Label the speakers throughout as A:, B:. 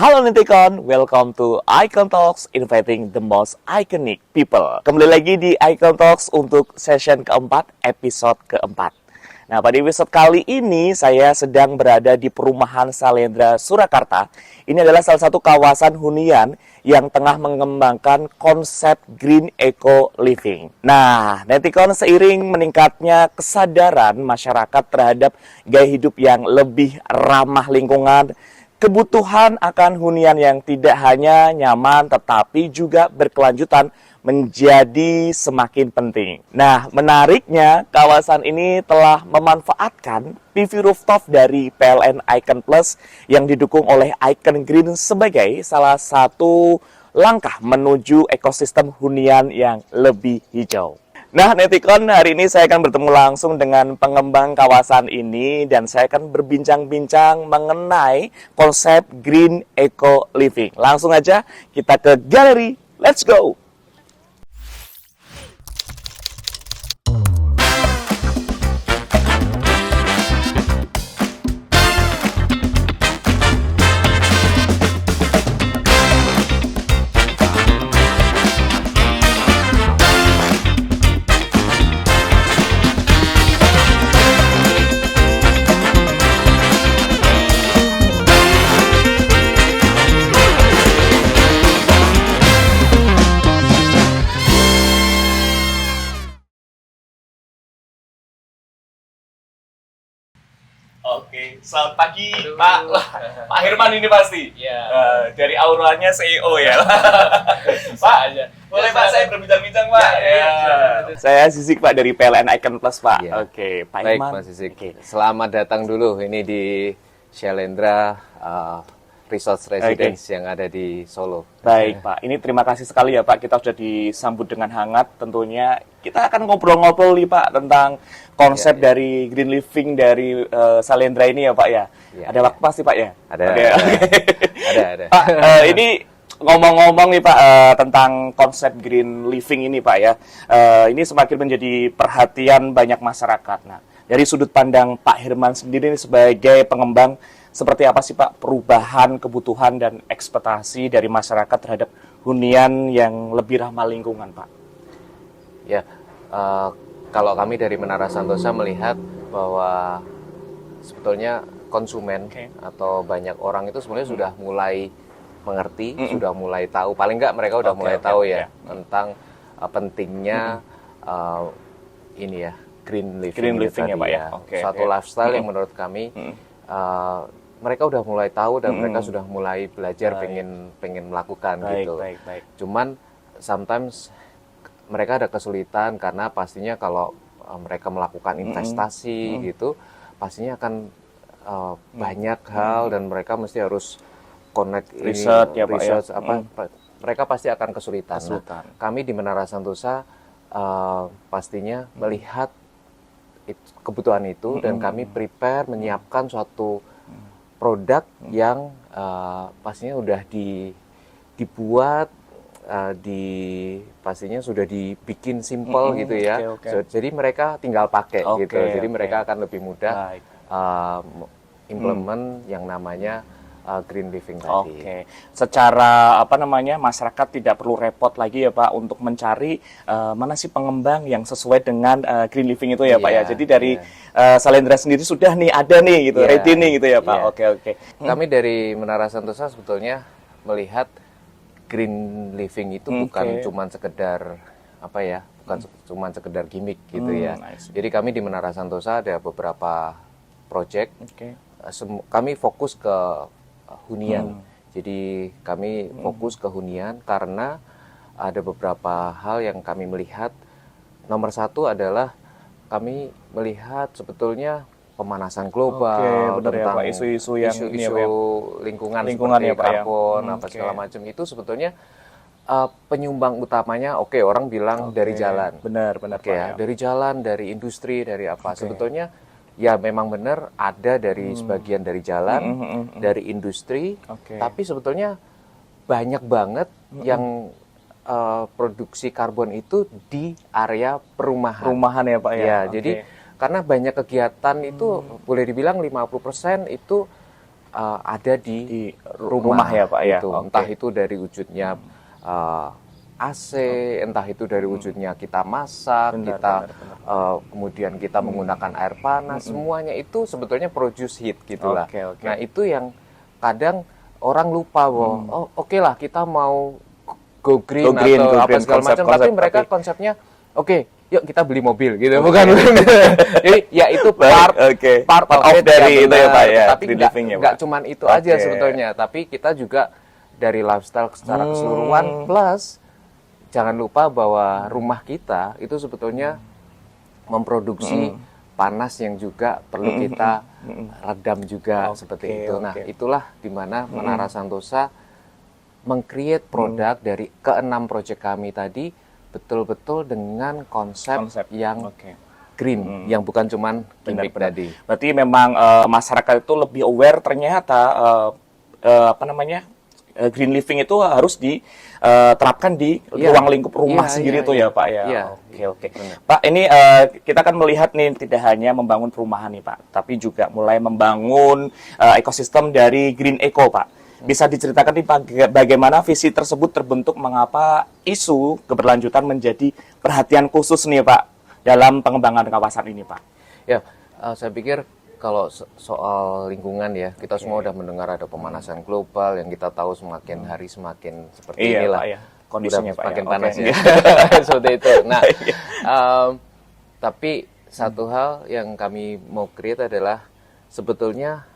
A: Halo Nintikon, welcome to Icon Talks, inviting the most iconic people. Kembali lagi di Icon Talks untuk session keempat, episode keempat. Nah, pada episode kali ini saya sedang berada di perumahan Salendra, Surakarta. Ini adalah salah satu kawasan hunian yang tengah mengembangkan konsep Green Eco Living. Nah, Netikon, seiring meningkatnya kesadaran masyarakat terhadap gaya hidup yang lebih ramah lingkungan, kebutuhan akan hunian yang tidak hanya nyaman tetapi juga berkelanjutan menjadi semakin penting. Nah, menariknya kawasan ini telah memanfaatkan PV rooftop dari PLN Icon Plus yang didukung oleh Icon Green sebagai salah satu langkah menuju ekosistem hunian yang lebih hijau. Nah, Netikon, hari ini saya akan bertemu langsung dengan pengembang kawasan ini dan saya akan berbincang-bincang mengenai konsep Green Eco Living. Langsung aja kita ke galeri. Let's go! Oke, selamat pagi Pak. Pak Herman ini pasti.
B: Iya.
A: Dari auranya CEO ya. Pak aja. Boleh Pak saya berbincang-bincang Pak?
B: Ya.
A: Saya Sisik Pak dari PLN Icon Plus Pak.
B: Ya.
A: Oke, Pak
B: Baik,
A: Herman.
B: Mas Sisik.
A: Oke.
B: Selamat datang dulu ini di Salendra Resort Residence yang ada di Solo.
A: Baik Pak, ini terima kasih sekali ya Pak, kita sudah disambut dengan hangat tentunya. Kita akan ngobrol-ngobrol nih Pak tentang konsep dari Green Living dari Salendra ini ya Pak ya.
B: Ya,
A: Ada waktu pasti Pak ya?
B: Ada.
A: Oke.
B: Ada.
A: Pak, ini ngomong-ngomong nih Pak tentang konsep Green Living ini Pak ya. Ini semakin menjadi perhatian banyak masyarakat. Nah, dari sudut pandang Pak Herman sendiri ini sebagai pengembang, seperti apa sih Pak perubahan kebutuhan dan ekspektasi dari masyarakat terhadap hunian yang lebih ramah lingkungan Pak?
B: Ya, kalau kami dari Menara Santosa melihat bahwa sebetulnya konsumen atau banyak orang itu sebenarnya sudah mulai mengerti, sudah mulai tahu. Paling nggak mereka udah mulai tahu ya tentang pentingnya ini ya green living
A: ya Pak ya.
B: Suatu lifestyle yang menurut kami mereka udah mulai tahu dan mereka sudah mulai belajar pengen melakukan gitu.
A: Baik.
B: Cuman sometimes mereka ada kesulitan karena pastinya kalau mereka melakukan investasi gitu, pastinya akan banyak hal dan mereka mesti harus connect
A: Research
B: mereka pasti akan kesulitan. Nah, kami di Menara Santosa pastinya melihat kebutuhan itu dan kami prepare menyiapkan suatu produk yang pastinya udah dibuat, pastinya sudah dibikin simple gitu ya. Jadi mereka tinggal pakai gitu. Jadi mereka akan lebih mudah implement yang namanya green living tadi.
A: Secara masyarakat tidak perlu repot lagi ya Pak untuk mencari mana sih pengembang yang sesuai dengan green living itu ya Pak ya. Jadi dari Salendra sendiri sudah nih ada nih gitu, ready nih gitu ya Pak. Oke.
B: Kami dari Menara Santosa sebetulnya melihat green living itu bukan cuma sekedar bukan cuma sekedar gimmick gitu ya. Jadi kami di Menara Santosa ada beberapa project. Kami fokus ke hunian. Jadi kami fokus ke hunian karena ada beberapa hal yang kami melihat. Nomor satu adalah kami melihat sebetulnya pemanasan global, tentang
A: isu-isu
B: lingkungan
A: ya,
B: seperti
A: Pak,
B: karbon, segala macam itu sebetulnya penyumbang utamanya orang bilang dari jalan.
A: Benar Pak ya.
B: Dari jalan, dari industri, dari apa. Sebetulnya ya memang benar ada dari sebagian dari jalan, dari industri, tapi sebetulnya banyak banget yang produksi karbon itu di area perumahan.
A: Perumahan ya Pak ya.
B: Ya, jadi karena banyak kegiatan itu boleh dibilang 50% itu ada di
A: rumah ya Pak ya.
B: Gitu. Entah itu dari wujudnya AC, entah itu dari wujudnya kita masak, benar. Kemudian kita menggunakan air panas, semuanya itu sebetulnya produce heat gitulah. Nah itu yang kadang orang lupa bahwa oke lah kita mau go green atau apa segala macam, tapi mereka konsepnya yuk kita beli mobil gitu, bukan? Jadi ya itu part of dari itu ya Pak ya. Tapi nggak cuman itu aja sebetulnya, tapi kita juga dari lifestyle secara keseluruhan plus jangan lupa bahwa rumah kita itu sebetulnya memproduksi panas yang juga perlu kita redam juga seperti itu. Nah, itulah di mana Menara Santosa meng-create produk dari ke-6 proyek kami tadi betul-betul dengan konsep yang green, yang bukan cuman gimmick tadi.
A: Berarti memang masyarakat itu lebih aware ternyata green living itu harus diterapkan di ruang lingkup rumah sendiri tuh ya Pak ya. Oke. Pak, ini kita kan melihat nih tidak hanya membangun perumahan nih Pak, tapi juga mulai membangun ekosistem dari green eco Pak. Bisa diceritakan nih bagaimana visi tersebut terbentuk, mengapa isu keberlanjutan menjadi perhatian khusus nih Pak dalam pengembangan kawasan ini Pak?
B: Ya, saya pikir kalau soal lingkungan ya, kita semua udah mendengar ada pemanasan global yang kita tahu semakin hari semakin seperti inilah. Pak, ya.
A: Kondisinya Pak,
B: semakin panas ya. Seperti itu. Nah, tapi satu hal yang kami mau create adalah sebetulnya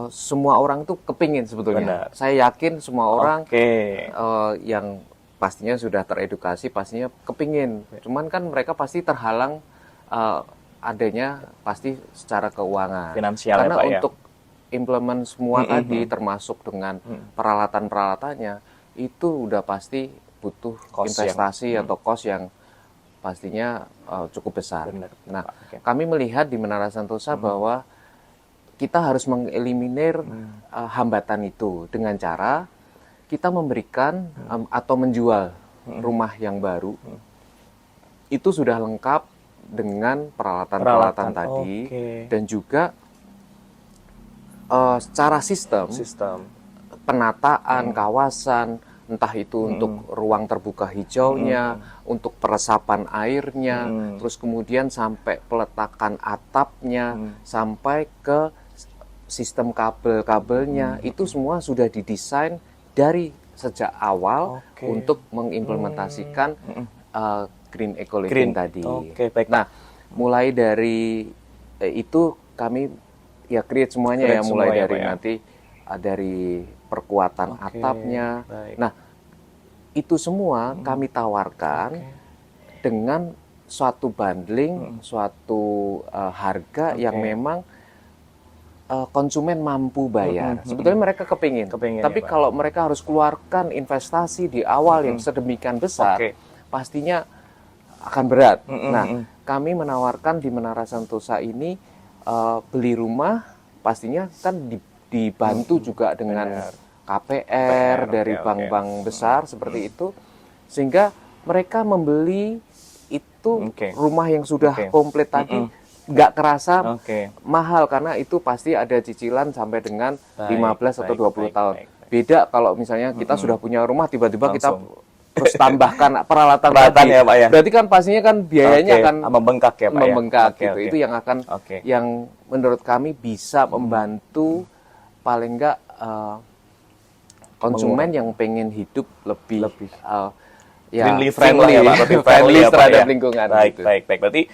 B: semua orang tuh kepingin sebetulnya. Benar. Saya yakin semua orang yang pastinya sudah teredukasi pastinya kepingin. Cuman kan mereka pasti terhalang adanya pasti secara keuangan.
A: Finansial
B: karena
A: ya, Pak,
B: untuk implement semua tadi termasuk dengan peralatan-peralatannya itu udah pasti butuh investasi atau cost yang pastinya cukup besar. Benar. Nah, kami melihat di Menara Santosa bahwa kita harus mengeliminir hambatan itu dengan cara kita memberikan atau menjual rumah yang baru itu sudah lengkap dengan peralatan-peralatan tadi dan juga secara sistem penataan kawasan, entah itu untuk ruang terbuka hijaunya, untuk peresapan airnya, terus kemudian sampai peletakan atapnya, sampai ke sistem kabel-kabelnya, itu semua sudah didesain dari sejak awal untuk mengimplementasikan green eco living tadi.
A: Baik.
B: Nah, mulai dari itu kami ya create semuanya ya, mulai dari nanti dari perkuatan atapnya.
A: Baik.
B: Nah, itu semua kami tawarkan dengan suatu bundling, suatu harga yang memang konsumen mampu bayar. Sebetulnya mereka kepingin tapi ya, kalau mereka harus keluarkan investasi di awal yang sedemikian besar, pastinya akan berat. Nah, kami menawarkan di Menara Santosa ini beli rumah pastinya kan dibantu juga dengan KPR dari bank-bank besar seperti itu, sehingga mereka membeli itu rumah yang sudah komplit tadi nggak kerasa mahal, karena itu pasti ada cicilan sampai dengan 15 atau 20 tahun. Beda kalau misalnya kita sudah punya rumah, tiba-tiba kita terus tambahkan peralatan tadi.
A: Ya, Pak, ya?
B: Berarti kan pastinya kan biayanya akan
A: membengkak ya Pak.
B: Membengkak gitu. Itu yang akan yang menurut kami bisa membantu paling nggak konsumen yang pengen hidup lebih
A: friendly ya Pak, lebih friendly
B: terhadap lingkungan.
A: Baik. Berarti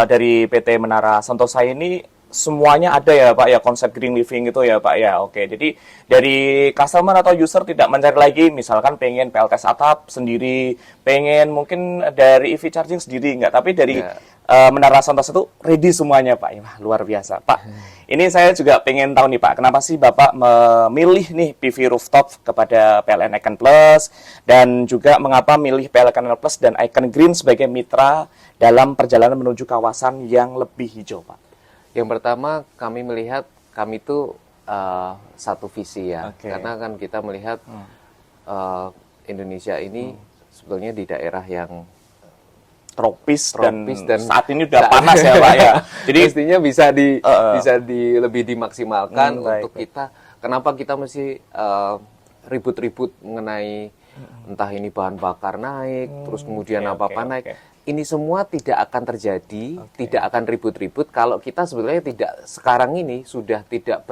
A: dari PT Menara Santosa ini semuanya ada ya Pak ya, konsep green living itu ya Pak ya. Jadi dari customer atau user tidak mencari lagi misalkan pengen PLTS atap sendiri, pengen mungkin dari EV charging sendiri enggak, tapi dari Menara Santosa itu ready semuanya Pak. Wah, luar biasa Pak. Ini saya juga pengen tahu nih Pak, kenapa sih Bapak memilih nih PV rooftop kepada PLN Icon Plus, dan juga mengapa milih PLN Icon Plus dan Icon Green sebagai mitra dalam perjalanan menuju kawasan yang lebih hijau Pak?
B: Yang pertama, kami melihat kami itu satu visi ya, karena kan kita melihat Indonesia ini sebetulnya di daerah yang
A: tropis dan saat ini udah panas ya Pak ya.
B: Jadi mestinya bisa lebih dimaksimalkan untuk kita kenapa kita mesti ribut-ribut mengenai entah ini bahan bakar naik, terus kemudian apa-apa naik. Ini semua tidak akan terjadi, tidak akan ribut-ribut kalau kita sebetulnya tidak sekarang ini sudah tidak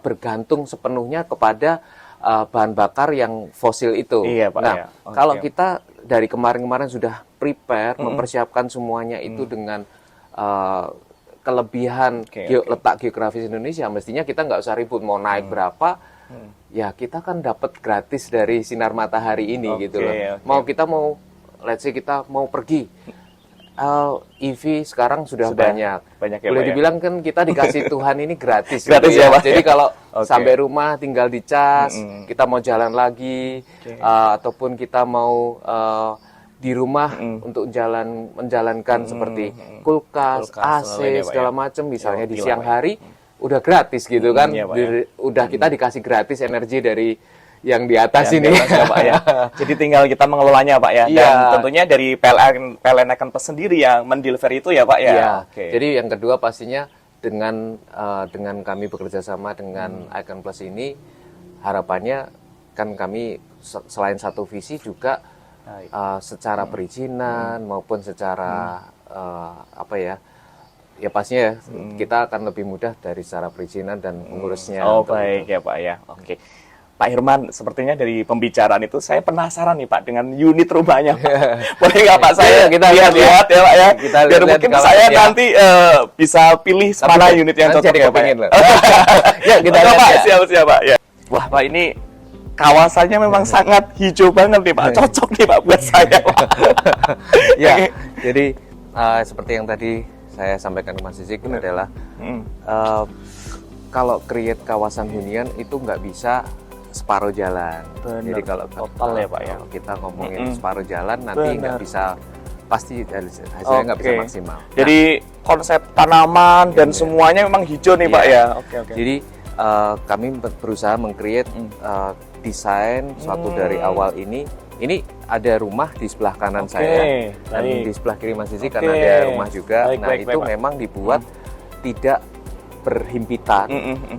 B: bergantung sepenuhnya kepada bahan bakar yang fosil itu.
A: Iya, Pak,
B: nah,
A: ya.
B: kalau kita dari kemarin-kemarin sudah prepare, mempersiapkan semuanya itu dengan kelebihan letak geografis Indonesia, mestinya kita nggak usah ribut mau naik berapa. Ya kita kan dapat gratis dari sinar matahari ini gitu loh. Mau let's say kita mau pergi, EV sekarang sudah banyak ya, boleh dibilang kan kita dikasih Tuhan ini gratis gitu
A: ya, Pak.
B: Jadi kalau sampai rumah tinggal dicas, kita mau jalan lagi, ataupun kita mau di rumah untuk menjalankan seperti kulkas, AC segala macam, misalnya di siang hari udah gratis gitu kan, udah kita dikasih gratis energi dari yang di atas ini.
A: Ya, Pak, ya. Jadi tinggal kita mengelolanya, Pak, ya. Dan tentunya dari PLN Icon Plus sendiri yang mendeliver itu ya, Pak, ya.
B: Iya. Jadi yang kedua pastinya dengan kami bekerja sama dengan Icon Plus ini, harapannya kan kami selain satu visi juga secara perizinan maupun secara ya pastinya kita akan lebih mudah dari secara perizinan dan pengurusnya.
A: Baik ya, Pak, ya. Oke. Pak Herman, sepertinya dari pembicaraan itu saya penasaran nih, Pak, dengan unit rumahnya, Pak. Boleh nggak, Pak, saya kita lihat ya, Pak, ya. Biar mungkin saya nanti bisa pilih mana unit yang cocok ya, Pak. Ya, kita lihat, Pak. Siap, Pak. Ya. Wah, Pak, ini kawasannya memang sangat hijau banget nih, Pak. Cocok nih, Pak, buat saya, Pak.
B: Ya, jadi seperti yang tadi saya sampaikan ke Mas Sizik adalah kalau create kawasan hunian itu nggak bisa separuh jalan. Jadi kalau
A: total ya, Pak, ya.
B: Kalau kita ngomongin separuh jalan nanti nggak bisa, pasti hasilnya nggak bisa maksimal.
A: Jadi konsep tanaman dan semuanya memang hijau nih, Pak, ya.
B: Jadi kami berusaha meng-create desain suatu dari awal ini. Ini ada rumah di sebelah kanan saya dan di sebelah kiri Mas Sizik karena ada rumah juga. Itu memang dibuat tidak berhimpitan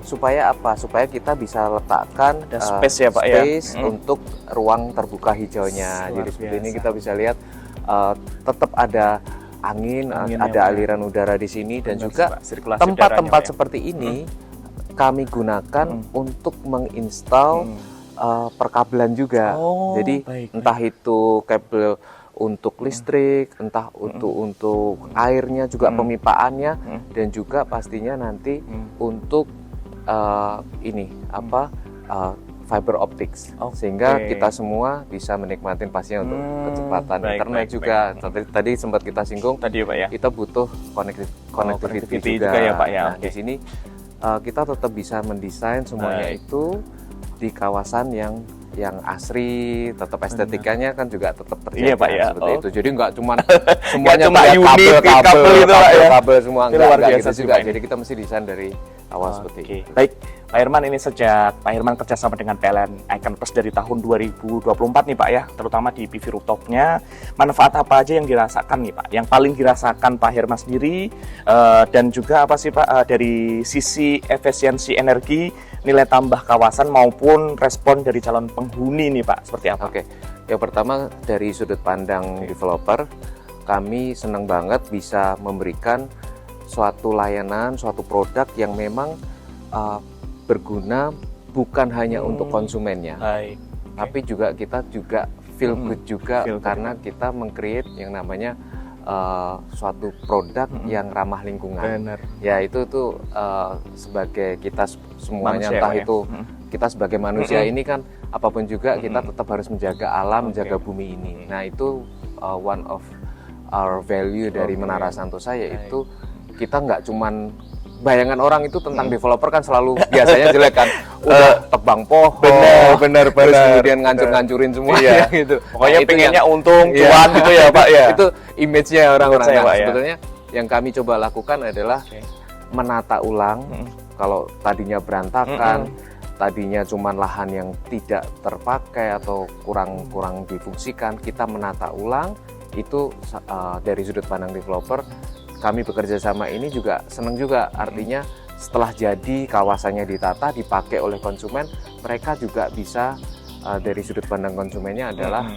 B: supaya apa? Supaya kita bisa letakkan
A: space ya, Pak,
B: space untuk ruang terbuka hijaunya. Jadi seperti ini kita bisa lihat tetap ada angin ada ya, aliran udara di sini dan juga tempat-tempat seperti ini kami gunakan untuk menginstal perkabelan juga. Jadi entah itu kabel untuk listrik, entah untuk airnya juga pemipaannya, dan juga pastinya nanti untuk fiber optics, sehingga kita semua bisa menikmati pastinya untuk kecepatan internet juga. Tadi sempat kita singgung, Pak, ya. Kita butuh connectivity juga ya, Pak, ya. Nah, di sini kita tetap bisa mendesain semuanya itu di kawasan yang asri, tetap estetikanya kan juga tetap terjaga, Pak, ya. Seperti itu. Jadi nggak cuma semuanya kabel semua, nggak gitu juga. Jadi kita mesti desain dari awal seperti itu.
A: Baik, Pak Herman, ini sejak Pak Herman kerjasama dengan PLN Icon Plus dari tahun 2024 nih, Pak, ya, terutama di PV rooftopnya, manfaat apa aja yang dirasakan nih, Pak? Yang paling dirasakan Pak Herman sendiri, dan juga apa sih, Pak, dari sisi efisiensi energi, nilai tambah kawasan maupun respon dari calon penghuni nih, Pak, seperti apa?
B: Yang pertama dari sudut pandang developer, kami senang banget bisa memberikan suatu layanan, suatu produk yang memang berguna bukan hanya untuk konsumennya, tapi juga kita juga feel good juga karena kita meng-create yang namanya suatu produk yang ramah lingkungan. Ya itu tuh sebagai kita semuanya manusia, entah itu kita sebagai manusia ini kan apapun juga kita tetap harus menjaga alam, menjaga bumi ini. Nah itu one of our value dari Menara Santosa, yaitu kita nggak cuman bayangan orang itu tentang developer kan selalu biasanya jelek kan, udah tebang pohon, bener terus kemudian ngancur-ngancurin semua gitu.
A: Pokoknya pengennya untung, cuan gitu ya, Pak, ya.
B: Itu image-nya orang-orang. Nah, sebetulnya yang kami coba lakukan adalah menata ulang. Kalau tadinya berantakan, tadinya cuman lahan yang tidak terpakai atau kurang difungsikan, kita menata ulang. Itu dari sudut pandang developer, kami bekerja sama ini juga senang juga, artinya setelah jadi kawasannya ditata, dipakai oleh konsumen, mereka juga bisa dari sudut pandang konsumennya adalah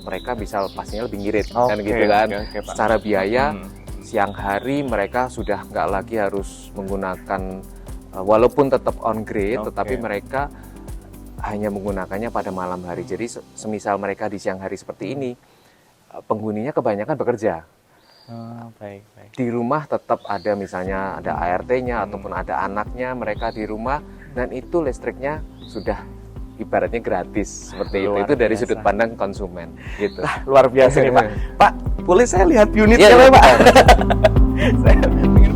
B: mereka bisa pastinya lebih ngirit kan gitu kan.
A: Pak.
B: Secara biaya siang hari mereka sudah nggak lagi harus menggunakan walaupun tetap on grid, tetapi mereka hanya menggunakannya pada malam hari. Jadi semisal mereka di siang hari seperti ini, penghuninya kebanyakan bekerja.
A: Baik.
B: Di rumah tetap ada misalnya ada ART-nya ataupun ada anaknya mereka di rumah, dan itu listriknya sudah ibaratnya gratis seperti itu dari
A: biasa.
B: sudut pandang konsumen gitu.
A: Luar biasa nih Pak. Pak, boleh saya lihat unitnya
B: Iya,
A: Pak? Saya pengen.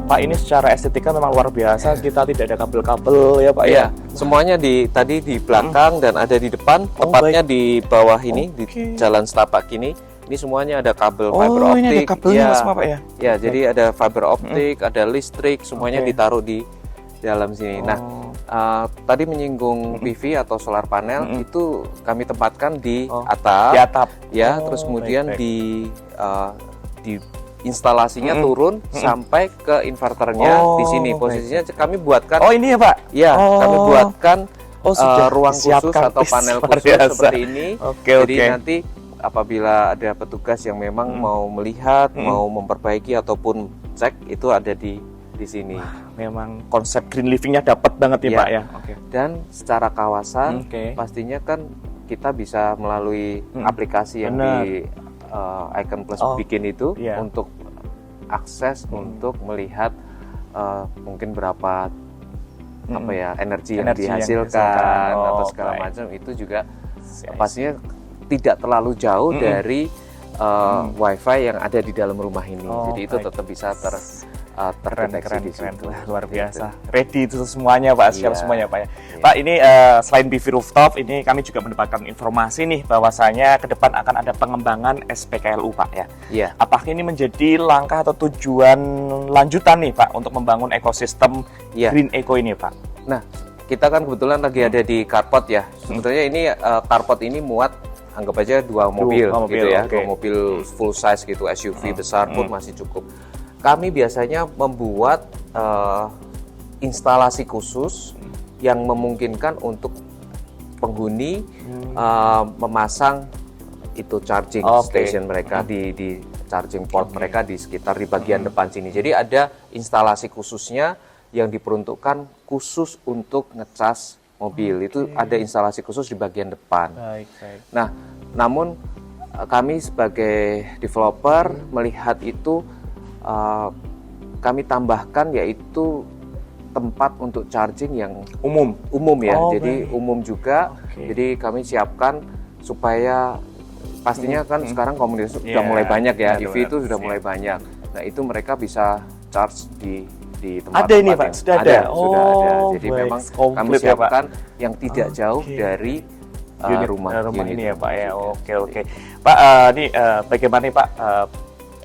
A: Pak, ini secara estetika memang luar biasa. Kita tidak ada kabel-kabel ya Pak
B: Iya, semuanya tadi di belakang dan ada di depan, tepatnya di bawah ini di jalan setapak ini. Ini semuanya ada kabel fiber optik.
A: Ini ada kabelnya semua Pak ya?
B: Ya, jadi ada fiber optik, ada listrik, semuanya ditaruh di dalam sini. Nah, tadi menyinggung PV atau solar panel itu kami tempatkan di atap.
A: Di atap.
B: Ya, terus kemudian di instalasinya turun sampai ke inverternya di sini. Posisinya kami buatkan.
A: Oh, ini ya Pak?
B: Ya, kami buatkan ruang khusus
A: disiapkan.
B: atau panel
A: Luar
B: khusus
A: biasa.
B: seperti ini. Jadi nanti apabila ada petugas yang memang mau melihat, mau memperbaiki ataupun cek, itu ada di sini.
A: Memang konsep green living-nya dapat banget nih
B: Ya.
A: Pak ya.
B: Dan secara kawasan pastinya kan kita bisa melalui aplikasi yang di Icon Plus bikin itu untuk akses untuk melihat mungkin berapa energi yang dihasilkan atau segala macam, itu juga pastinya tidak terlalu jauh dari wifi yang ada di dalam rumah ini. Jadi itu tetap bisa terdeteksi di situ.
A: Luar biasa. Ready itu semuanya Pak, siap semuanya Pak ya. Pak, ini selain PV rooftop, ini kami juga mendapatkan informasi nih bahwasanya ke depan akan ada pengembangan SPKLU Pak ya.
B: Iya.
A: Apakah ini menjadi langkah atau tujuan lanjutan nih Pak untuk membangun ekosistem Green Eco ini Pak?
B: Nah, kita kan kebetulan lagi ada di carport ya. Sebetulnya ini carport ini muat anggap aja dua mobil gitu ya. Dua mobil full size gitu, SUV besar pun masih cukup. Kami biasanya membuat instalasi khusus yang memungkinkan untuk penghuni memasang itu charging station mereka di charging port mereka di sekitar di bagian depan sini. Jadi ada instalasi khususnya yang diperuntukkan khusus untuk ngecas mobil. Itu ada instalasi khusus di bagian depan. Nah, namun kami sebagai developer melihat itu kami tambahkan yaitu tempat untuk charging yang umum ya. Jadi umum juga. Jadi kami siapkan supaya pastinya kan sekarang komunitas sudah mulai banyak ya, EV itu sudah mulai banyak. Nah, itu mereka bisa charge di tempat-tempat
A: ada ini Pak, sudah ada.
B: Sudah ada. Jadi memang kami siapkan yang tidak jauh dari rumah
A: ini ya Pak ya. Oke. Pak, ini bagaimana nih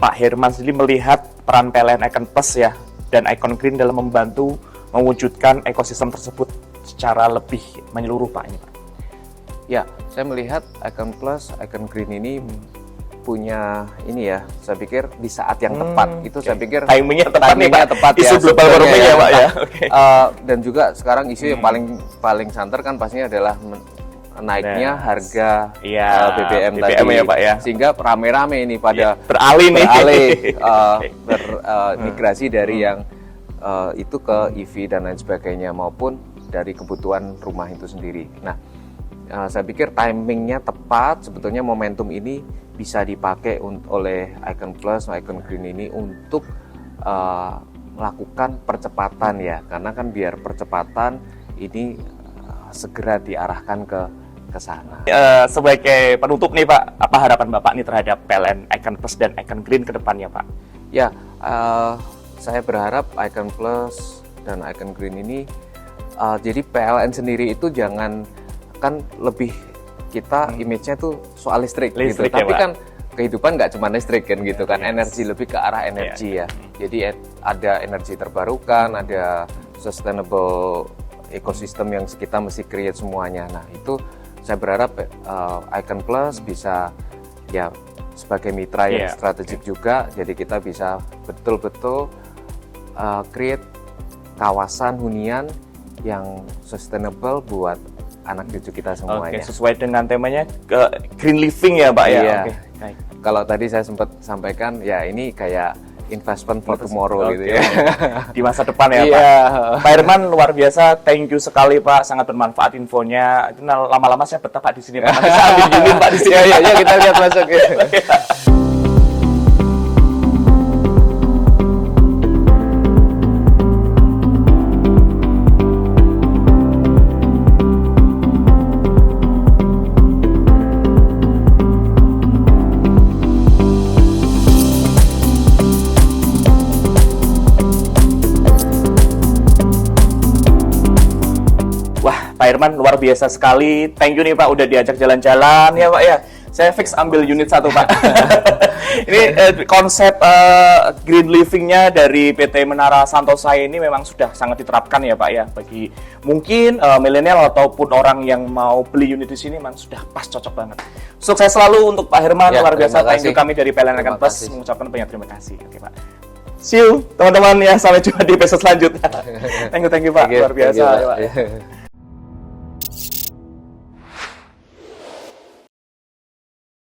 A: Pak Herman sendiri melihat peran PLN Icon Plus ya dan Icon Green dalam membantu mewujudkan ekosistem tersebut secara lebih menyeluruh Pak ini Pak?
B: Ya, saya melihat Icon Plus, Icon Green ini punya ini ya, saya pikir di saat yang tepat. Itu saya pikir
A: timingnya tepat ya.
B: Isu
A: global warming ya Pak ya.
B: Dan juga sekarang isu yang paling santer kan pastinya adalah naiknya harga BBM tadi
A: ya Pak ya.
B: Sehingga rame-rame ini pada
A: beralih
B: migrasi dari yang itu ke EV dan lain sebagainya maupun dari kebutuhan rumah itu sendiri. Nah, saya pikir timingnya tepat. Sebetulnya momentum ini bisa dipakai oleh Icon Plus, Icon Green ini untuk melakukan percepatan ya, karena kan biar percepatan ini segera diarahkan ke sana.
A: Sebagai penutup nih Pak, apa harapan Bapak nih terhadap PLN Icon Plus dan Icon Green ke depannya Pak?
B: Ya, saya berharap Icon Plus dan Icon Green ini jadi PLN sendiri itu jangan kan lebih kita image-nya tuh soal listrik gitu.
A: Ya,
B: tapi
A: Pak?
B: kan kehidupan nggak cuma listrik kan gitu kan, energi lebih ke arah energi ya. Jadi ada energi terbarukan, ada sustainable ekosistem yang kita mesti create semuanya. Nah itu saya berharap Icon Plus bisa ya sebagai mitra yang strategik juga, jadi kita bisa betul-betul create kawasan hunian yang sustainable buat anak cucu kita semuanya.
A: Sesuai dengan temanya green living ya Pak ya.
B: Iya. Kalau tadi saya sempat sampaikan ya ini kayak investment for tomorrow gitu ya.
A: Di masa depan ya Pak. Pak Herman luar biasa, thank you sekali Pak, sangat bermanfaat infonya. Itu lama-lama saya betah Pak di sini Pak. Nanti saya ambil unit Pak di sini.
B: Ya kita lihat masuk ya.
A: Pak Herman luar biasa sekali, thank you nih Pak udah diajak jalan-jalan ya Pak ya. Saya fix ambil unit 1 Pak. Ini konsep green living-nya dari PT Menara Santosa ini memang sudah sangat diterapkan ya Pak ya. Bagi mungkin milenial ataupun orang yang mau beli unit di sini memang sudah pas, cocok banget. Sukses selalu untuk Pak Herman, luar biasa. Thank you, kami dari PLN Icon Plus mengucapkan banyak terima kasih. Oke Pak. See you teman-teman ya, sampai jumpa di episode selanjutnya. Thank you Pak, luar biasa.